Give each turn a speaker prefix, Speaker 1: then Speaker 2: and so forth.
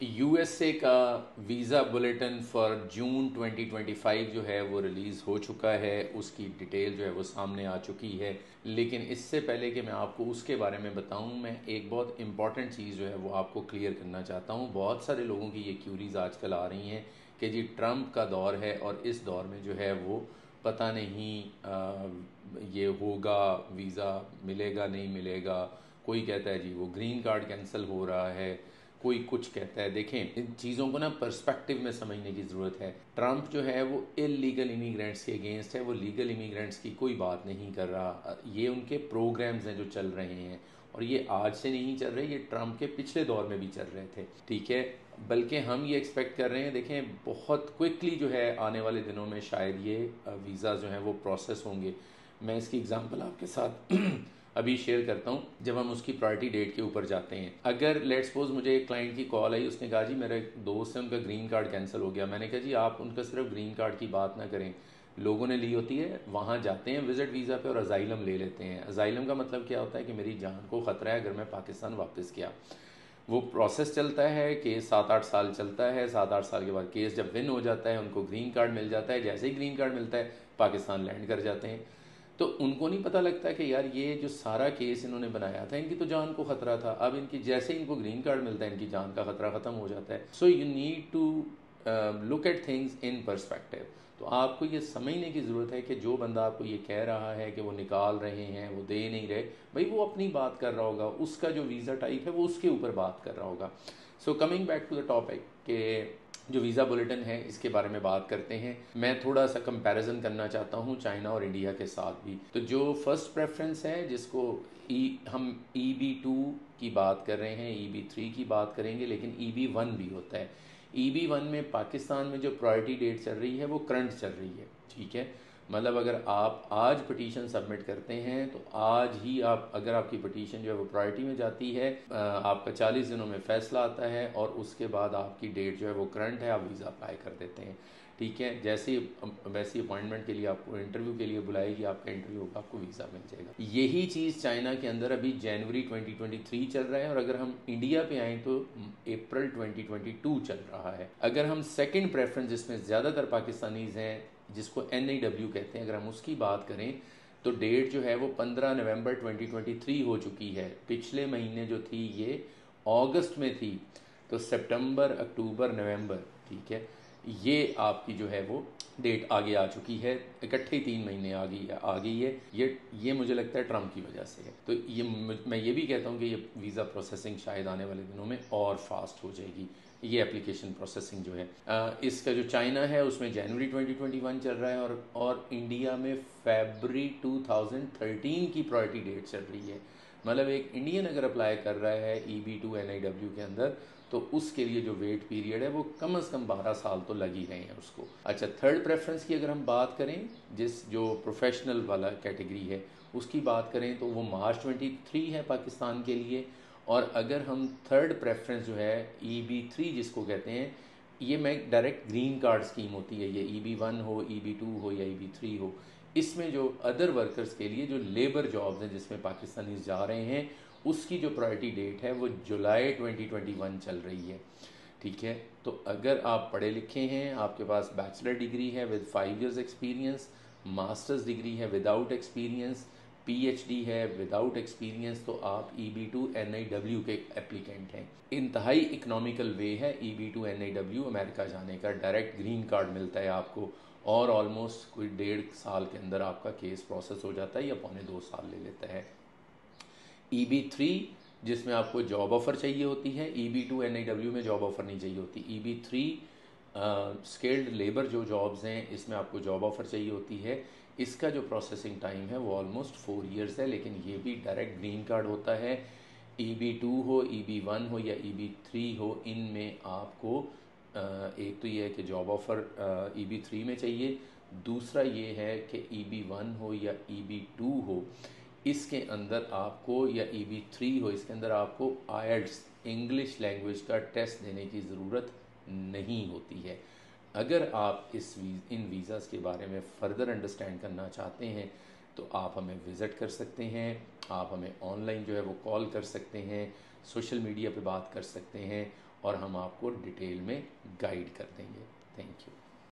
Speaker 1: USA का visa bulletin for जून 2025 जो है वो रिलीज़ हो चुका है, उसकी डिटेल जो है वो सामने आ चुकी है। लेकिन इससे पहले कि मैं आपको उसके बारे में बताऊं, मैं एक बहुत इम्पॉर्टेंट चीज़ जो है वो आपको क्लियर करना चाहता हूं। बहुत सारे लोगों की ये क्यूरीज आजकल आ रही हैं कि जी ट्रंप का दौर है और इस दौर में जो है वो पता नहीं ये होगा, वीज़ा मिलेगा नहीं मिलेगा। कोई कहता है जी वो ग्रीन कार्ड कैंसिल हो रहा है, कोई कुछ कहता है। देखें, इन चीज़ों को ना पर्सपेक्टिव में समझने की ज़रूरत है। ट्रंप जो है वो इलीगल इमिग्रेंट्स के अगेंस्ट है, वो लीगल इमिग्रेंट्स की कोई बात नहीं कर रहा। ये उनके प्रोग्राम्स हैं जो चल रहे हैं, और ये आज से नहीं चल रहे, ये ट्रंप के पिछले दौर में भी चल रहे थे, ठीक है। बल्कि हम ये एक्सपेक्ट कर रहे हैं, देखें बहुत क्विकली जो है आने वाले दिनों में शायद ये वीज़ा जो हैं वो प्रोसेस होंगे। मैं इसकी एग्जांपल आपके साथ अभी शेयर करता हूँ। जब हम उसकी प्रायोरिटी डेट के ऊपर जाते हैं, अगर लेट्स सपोज मुझे एक क्लाइंट की कॉल आई, उसने कहा जी मेरा एक दोस्त है, उनका ग्रीन कार्ड कैंसिल हो गया। मैंने कहा जी आप उनका सिर्फ ग्रीन कार्ड की बात ना करें, लोगों ने ली होती है, वहाँ जाते हैं विजिट वीज़ा पे और अजाइलम ले लेते हैं। अजाइलम का मतलब क्या होता है कि मेरी जान को ख़तरा है अगर मैं पाकिस्तान वापस गया। वो प्रोसेस चलता है, केस 7-8 साल चलता है। 7-8 साल के बाद केस जब विन हो जाता है, उनको ग्रीन कार्ड मिल जाता है। जैसे ही ग्रीन कार्ड मिलता है, पाकिस्तान लैंड कर जाते हैं। तो उनको नहीं पता लगता कि यार ये जो सारा केस इन्होंने बनाया था, इनकी तो जान को ख़तरा था। अब इनकी जैसे ही इनको ग्रीन कार्ड मिलता है, इनकी जान का ख़तरा ख़त्म हो जाता है। So you need to look at things in perspective. तो आपको ये समझने की ज़रूरत है कि जो बंदा आपको ये कह रहा है कि वो निकाल रहे हैं, वो दे नहीं रहे, भाई वो अपनी बात कर रहा होगा, उसका जो वीज़ा टाइप है वो उसके ऊपर बात कर रहा होगा। So coming back to the topic कि जो वीज़ा बुलेटिन है इसके बारे में बात करते हैं। मैं थोड़ा सा कंपैरिजन करना चाहता हूँ चाइना और इंडिया के साथ भी। तो जो फर्स्ट प्रेफरेंस है, जिसको हम EB2 की बात कर रहे हैं, EB3 की बात करेंगे, लेकिन EB1 भी होता है। EB1 में पाकिस्तान में जो प्रायोरिटी डेट चल रही है वो करंट चल रही है, ठीक है। मतलब अगर आप आज पिटीशन सबमिट करते हैं तो आज ही आप, अगर आपकी पिटीशन जो है वो प्रायोरिटी में जाती है, आपका 40 दिनों में फैसला आता है और उसके बाद आपकी डेट जो है वो करंट है, आप वीज़ा अप्लाई कर देते हैं, ठीक है। जैसे वैसी अपॉइंटमेंट के लिए आपको इंटरव्यू के लिए बुलाएगी, आपका इंटरव्यू होगा, आपको वीज़ा मिल जाएगा। यही चीज़ चाइना के अंदर अभी जनवरी 2023 चल रहा है, और अगर हम इंडिया पे आएँ तो अप्रैल 2022 चल रहा है। अगर हम सेकंड प्रेफरेंस, जिसमें ज़्यादातर पाकिस्तानीज़ हैं, जिसको NIW कहते हैं, अगर हम उसकी बात करें तो डेट जो है वो 15 नवंबर 2023 हो चुकी है। पिछले महीने जो थी ये अगस्त में थी, तो सितंबर, अक्टूबर, नवंबर, ठीक है, ये आपकी जो है वो डेट आगे आ चुकी है। इकट्ठे 3 महीने आ गई है। ये मुझे लगता है ट्रम्प की वजह से है। तो ये मैं ये भी कहता हूँ कि ये वीज़ा प्रोसेसिंग शायद आने वाले दिनों में और फास्ट हो जाएगी, ये एप्लीकेशन प्रोसेसिंग जो है। इसका जो चाइना है उसमें जनवरी 2021 चल रहा है, और इंडिया में फरवरी 2013 की प्रायोरिटी डेट चल रही है। मतलब एक इंडियन अगर अप्लाई कर रहा है EB2 NIW के अंदर, तो उसके लिए जो वेट पीरियड है वो कम से कम 12 साल तो लग ही रहे हैं उसको। अच्छा, थर्ड प्रेफरेंस की अगर हम बात करें, जिस जो प्रोफेशनल वाला कैटेगरी है उसकी बात करें, तो वो मार्च 23 है पाकिस्तान के लिए। और अगर हम थर्ड प्रेफरेंस जो है EB3 जिसको कहते हैं, ये मैं डायरेक्ट ग्रीन कार्ड स्कीम होती है, ये EB1 हो, EB2 हो या EB3 हो, इसमें जो अदर वर्कर्स के लिए जो लेबर जॉब्स हैं जिसमें पाकिस्तानी जा रहे हैं, उसकी जो प्रायोरिटी डेट है वो जुलाई 2021 चल रही है, ठीक है। तो अगर आप पढ़े लिखे हैं, आपके पास बैचलर डिग्री है with 5 years experience, masters degree है विदाउट एक्सपीरियंस, PhD है विदाउट एक्सपीरियंस, तो आप EB2 NIW के एप्लीकेंट हैं। इंतहाई इकोनॉमिकल वे है EB2 NIW अमेरिका जाने का। डायरेक्ट ग्रीन कार्ड मिलता है आपको, और ऑलमोस्ट कोई 1.5 साल के अंदर आपका केस प्रोसेस हो जाता है, या 2.25 साल ले लेता है। EB3 जिसमें आपको जॉब ऑफ़र चाहिए होती है, EB2 NIW में जॉब ऑफ़र नहीं चाहिए होती। EB3 स्किल्ड लेबर जो जॉब्स हैं, इसमें आपको जॉब ऑफ़र चाहिए होती है। इसका जो प्रोसेसिंग टाइम है वो ऑलमोस्ट 4 इयर्स है, लेकिन ये भी डायरेक्ट ग्रीन कार्ड होता है। EB2 हो, EB1 हो या EB3 हो, इनमें आपको एक तो ये है कि जॉब ऑफ़र EB3 में चाहिए। दूसरा ये है कि EB1 हो या EB2 हो, इसके अंदर आपको, या EB3 हो, इसके अंदर आपको IELTS इंग्लिश लैंग्वेज का टेस्ट देने की ज़रूरत नहीं होती है। अगर आप इन वीज़ाज़ के बारे में फ़र्दर अंडरस्टैंड करना चाहते हैं तो आप हमें विज़िट कर सकते हैं, आप हमें ऑनलाइन जो है वो कॉल कर सकते हैं, सोशल मीडिया पे बात कर सकते हैं, और हम आपको डिटेल में गाइड कर देंगे। Thank you.